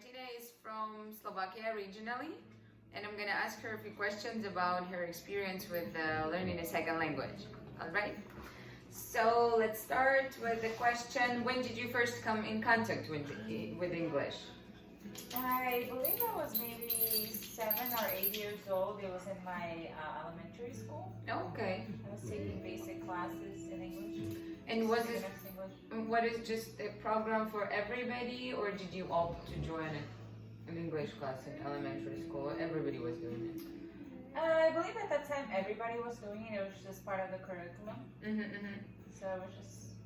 Martina is from Slovakia originally, and I'm gonna ask her a few questions about her experience with learning a second language. All right? So let's start with the question: when did you first come in contact with English? I believe I was maybe 7 or 8 years old. It was in my elementary school. Okay. I was taking basic classes in English. And was it Beginner's English. what is just a program for everybody, or did you opt to join an English class in elementary school? Everybody was doing it. I believe at that time everybody was doing it. It was just part of the curriculum. So it was just,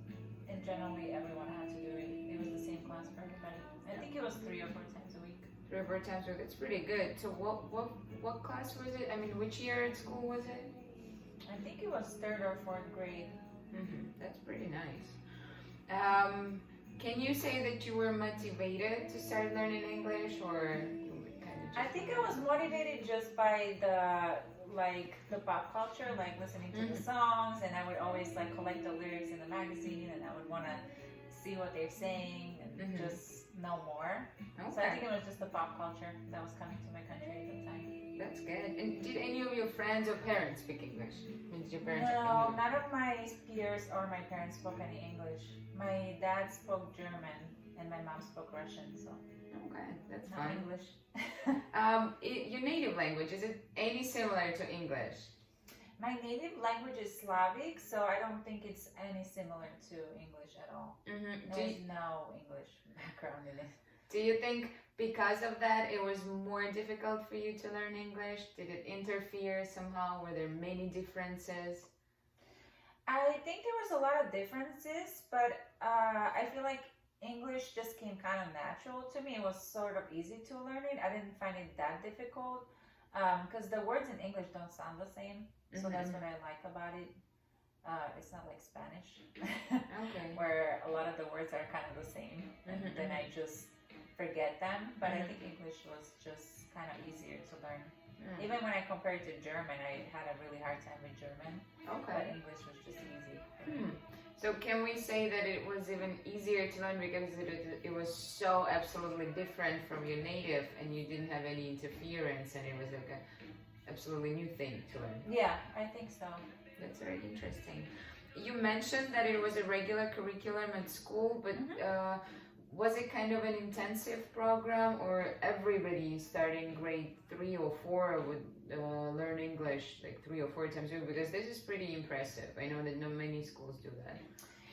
in generally, everyone had to do it. It was the same class for everybody. I think it was 3 or 4 times a week. 3 or 4 times a week. It's pretty good. So what class was it? I mean, which year at school was it? I think it was 3rd or 4th grade. That's pretty nice. Can you say that you were motivated to start learning English, or kind of? I think I was motivated just by the pop culture, like listening to the songs, and I would always collect the lyrics in the magazine, and I would want to see what they're saying and just know more. Okay. So I think it was just the pop culture that was coming to my country at the time. That's good. And did any of your friends or parents speak English? Did your parents speak No, English? none of my peers or my parents spoke any English. My dad spoke German and my mom spoke Russian, so Okay, that's not fine. English. Your native language, is it any similar to English? My native language is Slavic, so I don't think it's any similar to English at all. There's no English background in it. Do you think because of that it was more difficult for you to learn English? Did it interfere somehow? Were there many differences? I think there was a lot of differences, but I feel like English just came kind of natural to me. It was sort of easy to learn it. I didn't find it that difficult because the words in English don't sound the same. So that's what I like about it. It's not like Spanish, Okay. where a lot of the words are kind of the same, and then I just forget them. But I think English was just kind of easier to learn. Even when I compared to German, I had a really hard time with German. But Okay. English was just easy. So can we say that it was even easier to learn because it was so absolutely different from your native, and you didn't have any interference, and it was like a absolutely new thing to learn? Yeah, I think so. That's very interesting. You mentioned that it was a regular curriculum at school, but was it kind of an intensive program, or everybody starting grade 3 or 4 would learn English like 3 or 4 times a week? Because this is pretty impressive. I know that not many schools do that.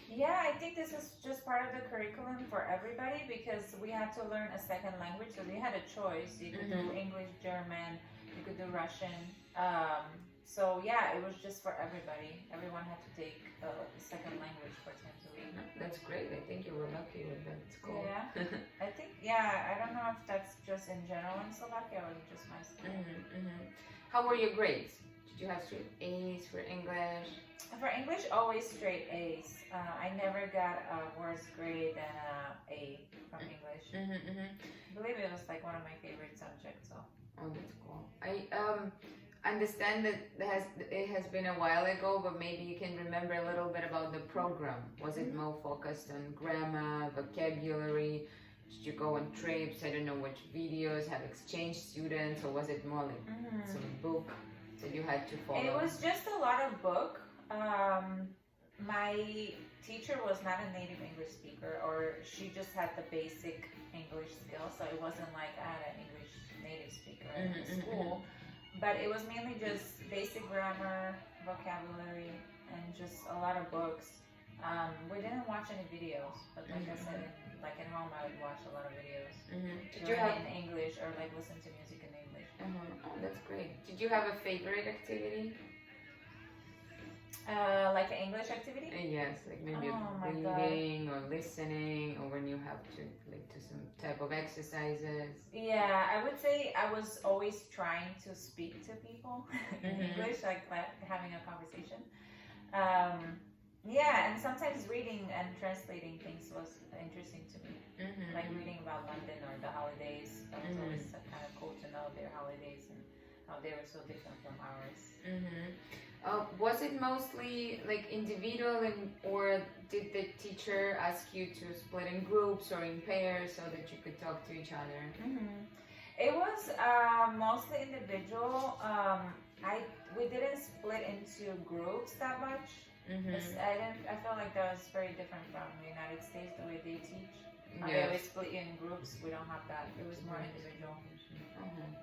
Yeah, I think this is just part of the curriculum for everybody because we had to learn a second language. So we had a choice. You could do English, German, you could do Russian. So yeah, it was just for everybody. Everyone had to take a second language 4 times a week. That's great. I think you were lucky with that school. Yeah, I think, I don't know if that's just in general in Slovakia or just my school. How were your grades? Did you have straight A's for English? For English, always straight A's. I never got a worse grade than an A from English. I believe it was like one of my favorite subjects. So. Oh, that's cool. I understand that it has been a while ago, but maybe you can remember a little bit about the program. Was it more focused on grammar, vocabulary? Did you go on trips? I don't know which videos, have exchange students, or was it more like some book that you had to follow? It was just a lot of book. My teacher was not a native English speaker, or she just had the basic English skills, so it wasn't like I had an English native speaker in school. But it was mainly just basic grammar, vocabulary, and just a lot of books. We didn't watch any videos, but like I said, like at home I would watch a lot of videos. Did you have in English or like listen to music in English? Oh, that's great. Did you have a favorite activity? Like an English activity? Yes, like maybe God. reading or listening, or when you have to like do some type of exercises. Yeah, I would say I was always trying to speak to people in English, like having a conversation. Yeah, and sometimes reading and translating things was interesting to me. Like reading about London or the holidays. That was always kind of cool to know their holidays and how they were so different from ours. Was it mostly like individual, or did the teacher ask you to split in groups or in pairs so that you could talk to each other? It was mostly individual. We didn't split into groups that much. I felt like that was very different from the United States, the way they teach. They always split in groups. We don't have that. It was more individual.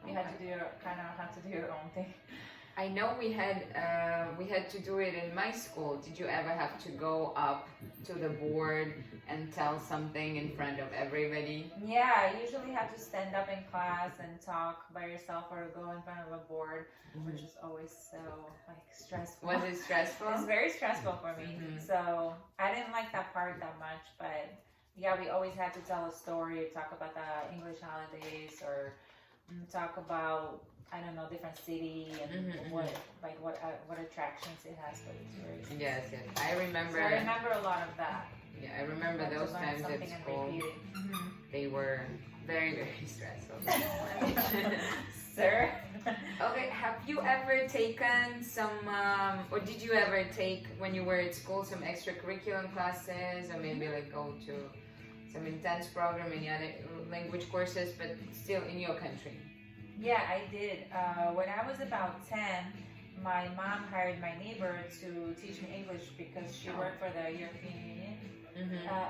You had to do your own thing. I know we had to do it in my school. Did you ever have to go up to the board and tell something in front of everybody? Yeah, I usually had to stand up in class and talk by yourself or go in front of a board, which is always so like stressful. Was it stressful? It's very stressful for me. So I didn't like that part that much, but yeah, we always had to tell a story, talk about the English holidays, or talk about, I don't know, different city and what attractions it has for the tourists. Yes. I remember. So I remember a lot of that. Yeah, I remember those times at school. They were very, very stressful. Sir? Okay, have you ever taken some, or did you ever take, when you were at school, some extracurricular classes, or maybe like go to some intense program in other language courses, but still in your country? Yeah, I did. When I was about 10, my mom hired my neighbor to teach me English because she worked for the European Union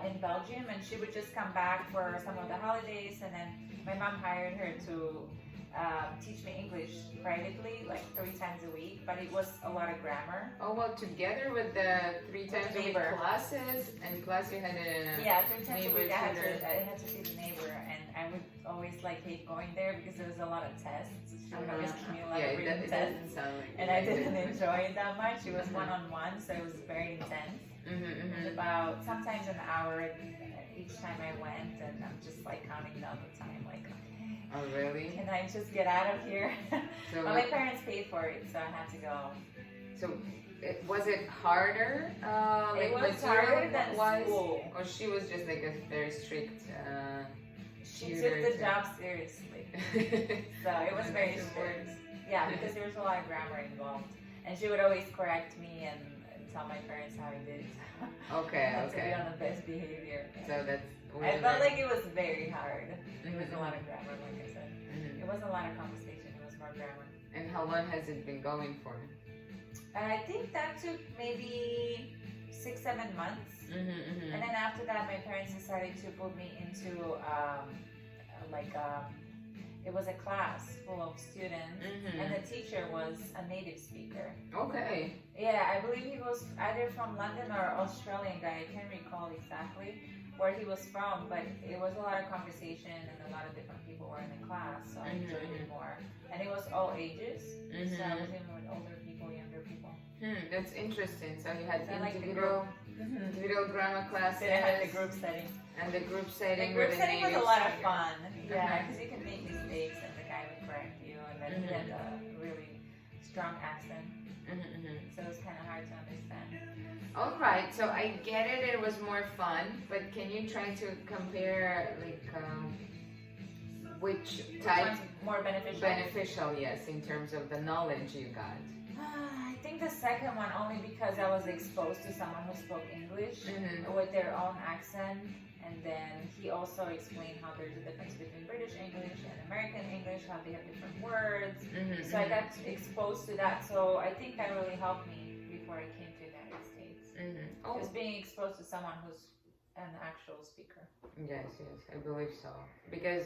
in Belgium, and she would just come back for some of the holidays, and then my mom hired her to teach me English privately, like 3 times a week, but it was a lot of grammar. Oh, well, together with the 3 times a week classes, and plus you had a 3 times a week I had to see the neighbor, and I would always like hate going there because there was a lot of tests. She would always give me a lot of written tests, and I didn't enjoy it that much. It was one-on-one, so it was very intense. It was about sometimes an hour each time I went, and I'm just like counting down the time, like, oh, really? Can I just get out of here? So well, my parents paid for it, so I had to go. So, was it harder? It was harder than school. Or she was just like a very strict she took the job seriously. So it was very strict. Yeah, because there was a lot of grammar involved. And she would always correct me and tell my parents how I did. Okay. To be on the best behavior. So that's... I felt like it was very hard. It was a lot of grammar, like I said. It wasn't a lot of conversation, it was more grammar. And how long has it been going for? I think that took maybe 6-7 months. And then after that, my parents decided to put me into it was a class full of students, and the teacher was a native speaker. Okay. Yeah, I believe he was either from London or Australian guy. I can't recall exactly where he was from, but it was a lot of conversation and a lot of different people were in the class, so I enjoyed it more. And it was all ages, so I was even with older people, younger people. That's interesting. So you had individual grammar classes. Then I had the group setting. And the group setting. The group setting was a lot of fun. Yeah, because you can make mistakes and the guy would correct you, and then he had a really strong accent. So it was kind of hard to understand. All right, so I get it. It was more fun, but can you try to compare like which type more beneficial? Beneficial, yes, in terms of the knowledge you got. I think the second one only because I was exposed to someone who spoke English with their own accent, and then he also explained how there's a difference between British English and American English, how they have different words. So I got exposed to that. So I think that really helped me before I came to the United States. Just being exposed to someone who's an actual speaker. Yes, I believe so. Because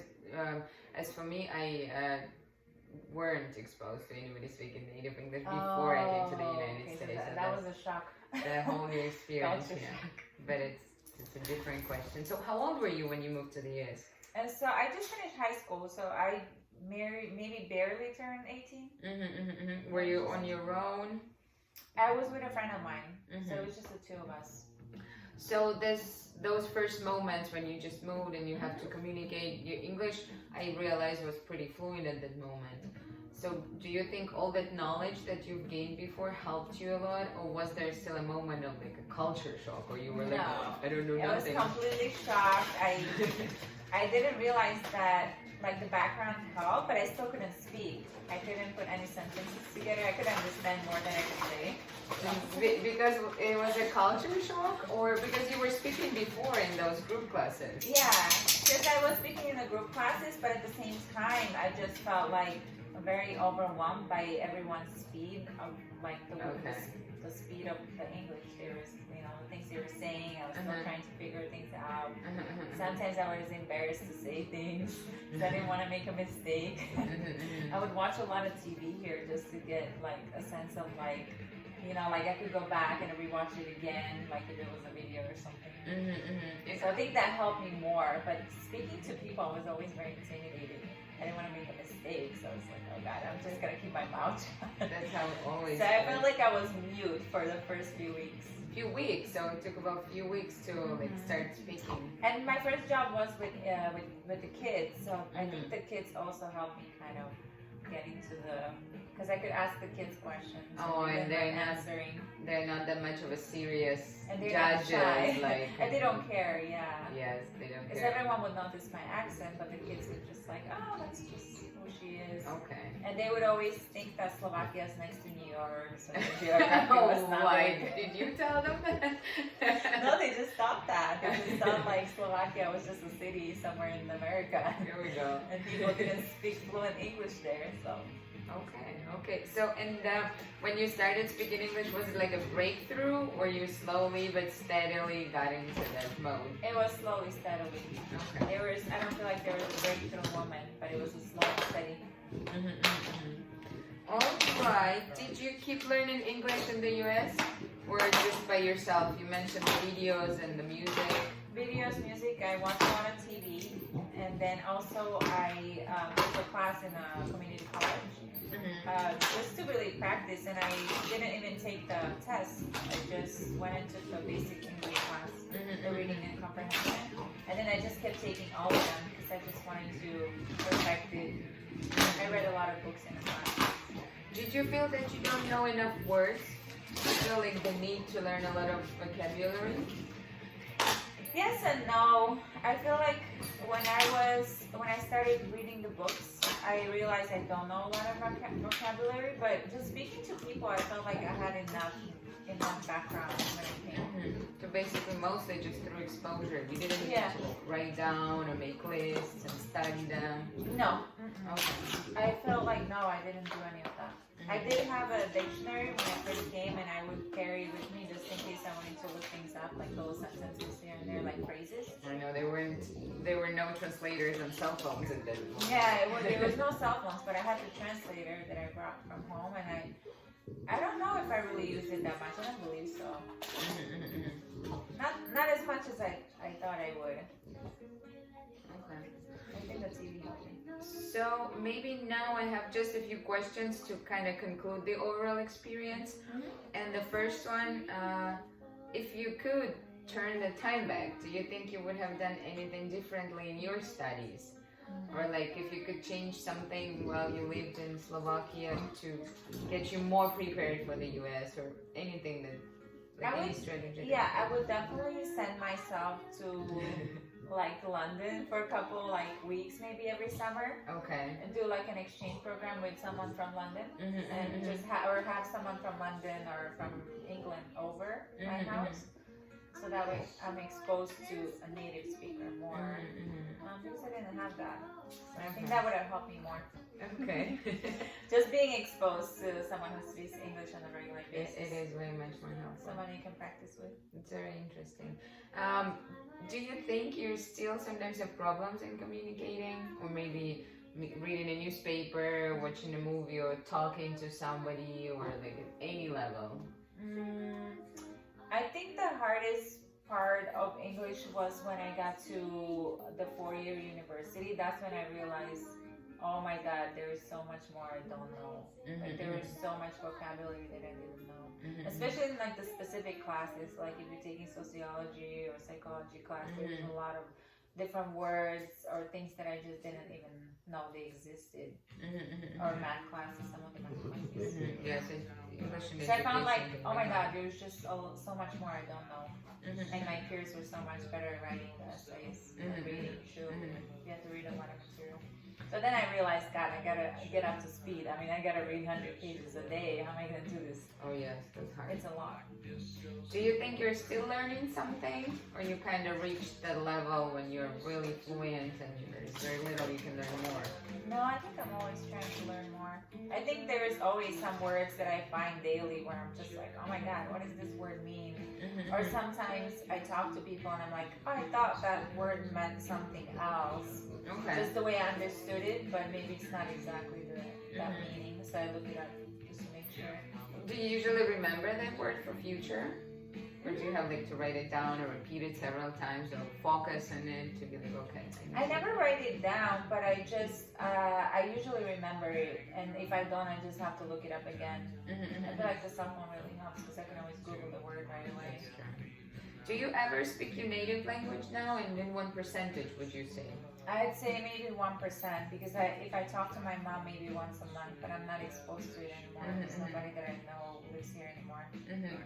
as for me, I weren't exposed to anybody speaking native English before I came to the United States. So that was a shock. The whole new experience. Shock. But it's a different question. So how old were you when you moved to the US? And so I just finished high school, so I maybe barely turned 18. Were you on your own? I was with a friend of mine, so it was just the two of us. So those first moments when you just moved and you have to communicate your English, I realized was pretty fluent at that moment. So do you think all that knowledge that you've gained before helped you a lot, or was there still a moment of like a culture shock, or you were like, I don't know nothing? I was completely shocked. I didn't realize that like the background helped, but I still couldn't speak. I couldn't put any sentences together. I could understand more than I could say. Because it was a culture shock, or because you were speaking before in those group classes? Yeah, because I was speaking in the group classes, but at the same time, I just felt like very overwhelmed by everyone's speed of like the speed of the English. There was, the things they were saying. I was still trying to figure things out. Sometimes I was embarrassed to say things because I didn't want to make a mistake. I would watch a lot of TV here just to get like a sense of like, like I could go back and rewatch it again, like if it was a video or something. So I think that helped me more. But speaking to people was always very intimidating. I didn't want to make a mistake, so I was like, oh God, I'm just gonna keep my mouth shut. That's how it always. So I felt like I was mute for the first few weeks. So it took about a few weeks to like start speaking. And my first job was with the kids, so I think the kids also helped me kind of get into because I could ask the kids questions. And they're not answering. They're not that much of a serious and they're judges, not shy. like. And they don't care, yeah. Yes, they don't Because care. everyone would notice my accent, but the kids would just like, oh, that's just who she is. Okay. And they would always think that Slovakia is next to New York, so the geography was not like. Did you tell them that? No, they just stopped that. They just thought like Slovakia was just a city somewhere in America. Here we go. And people didn't speak fluent English there, so. Okay. So, and when you started speaking English, was it like a breakthrough, or you slowly but steadily got into that mode? It was slowly, steadily. Okay. I don't feel like there was a breakthrough moment, but it was a slow and steady. All right. Did you keep learning English in the U.S. or just by yourself? You mentioned the videos and the music. Videos, music, I watched a lot of TV, and then also I took a class in a community college. Just to really practice, and I didn't even take the test. I just went and took the basic English class, the reading and comprehension, and then I just kept taking all of them because I just wanted to perfect it. I read a lot of books in the class. Did you feel that you don't know enough words? Do you feel like the need to learn a lot of vocabulary? Yes and no. I feel like when I started reading the books, I realized I don't know a lot of vocabulary, but just speaking to people, I felt like I had enough background when it came. So basically, mostly just through exposure. You didn't need to write down or make lists and study them. No. Okay. I felt like no, I didn't do any of that. I did have a dictionary when I first came, and I would carry it with me just in case I wanted to look things up, like little sentences here and there, like phrases. I know there were no translators on cell phones at that point. Yeah, there was no cell phones, but I had the translator that I brought from home, and I don't know if I really used it that much. I don't believe so. Not as much as I thought I would. Okay. I think the TV helped me. So maybe now I have just a few questions to kind of conclude the overall experience. And the first one, if you could turn the time back, do you think you would have done anything differently in your studies? Or like if you could change something while you lived in Slovakia to get you more prepared for the US, or anything that, like any strategy? Yeah, I would definitely send myself to like London for a couple like weeks, maybe every summer. Okay. And do like an exchange program with someone from London, and just have someone from London or from England over my house, so that way I'm exposed to a native speaker more. Because I didn't have that, so I think that would have helped me more. Okay. Just being exposed to someone who speaks English on a regular basis. It is very much more helpful. Someone you can practice with. It's very interesting. Do you think you still sometimes have problems in communicating, or maybe reading a newspaper, watching a movie, or talking to somebody, or like at any level? I think the hardest part of English was when I got to the 4-year university. That's when I realized, oh my God, there is so much more I don't know. Like there is so much vocabulary that I didn't know. Especially in like the specific classes, like if you're taking sociology or psychology class, there's a lot of different words or things that I just didn't even know they existed. Or math classes, some of the math classes. Yes, English and So I found like, education, oh my god, there's just so much more I don't know. And my peers were so much better at writing the essays and reading too. You have to read a lot of material. So then I realized, God, I gotta get up to speed. I mean, I gotta read 100 pages a day. How am I gonna do this? Oh yes, that's hard. It's a lot. Do you think you're still learning something, or you kind of reached the level when you're really fluent and there's very little you can learn more? No, I think I'm always trying to learn more. I think there is always some words that I find daily where I'm just like, oh my God, what does this word mean? Or sometimes I talk to people and I'm like, oh, I thought that word meant something else. Okay. Just the way I understood it, but maybe it's not exactly that meaning. So I look it up just to make sure. Do you usually remember that word for future? Or do you have like to write it down or repeat it several times or focus on it to be like, okay? I never write it down, but I just, I usually remember it. And if I don't, I just have to look it up again. I feel like the cell phone really helps because I can always Google the word right away. Do you ever speak your native language now? And in what percentage would you say? I'd say maybe 1% because if I talk to my mom maybe once a month, but I'm not exposed to it anymore. There's nobody that I know lives here anymore.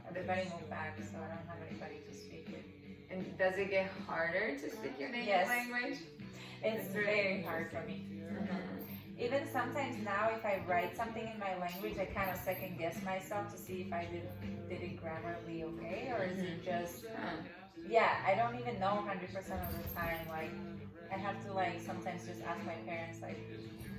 Everybody moved back, so I don't have anybody to speak with. And does it get harder to speak your native language? It's very hard for me. Even sometimes now, if I write something in my language, I kind of second guess myself to see if I did it grammarly okay, or is it just, I don't even know 100% of the time. Like, I have to like sometimes just ask my parents, like,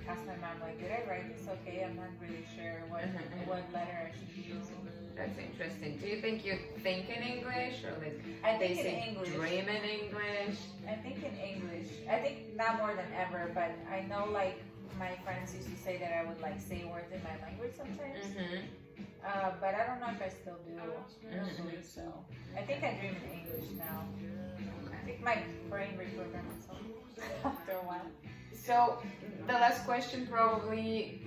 ask my mom, like, did I write this okay? I'm not really sure what letter I should be using. That's interesting. Do you think you think in English or like I think in English. Dream in English? I think in English. I think not more than ever, but I know like my friends used to say that I would like say words in my language sometimes. But I don't know if I still do. I don't believe so. I think I dream in English now. I think my brain reprogrammed itself after a while. So the last question probably,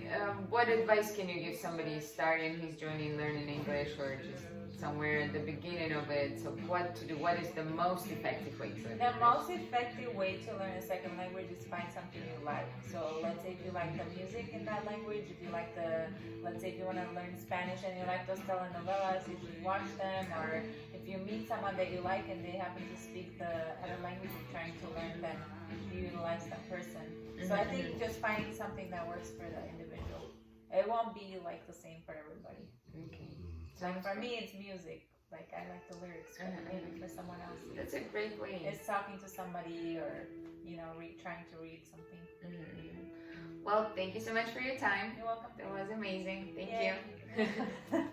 what advice can you give somebody starting, who's joining learning English or just somewhere at the beginning of it? So what to do? What is the most effective way to learn The English? most effective way to learn a second language is find something you like. So let's say if you like the music in that language, if you like let's say if you want to learn Spanish and you like those telenovelas, you should watch them. Or if you meet someone that you like and they happen to speak the other language you're trying to learn, then you utilize that person. So I think just finding something that works for the individual. It won't be like the same for everybody. Okay. Like for me, it's music. Like I like the lyrics, but maybe for someone else, That's a great way. it's talking to somebody or trying to read something. Well, thank you so much for your time. You're welcome. That was amazing. Thank Yay. you.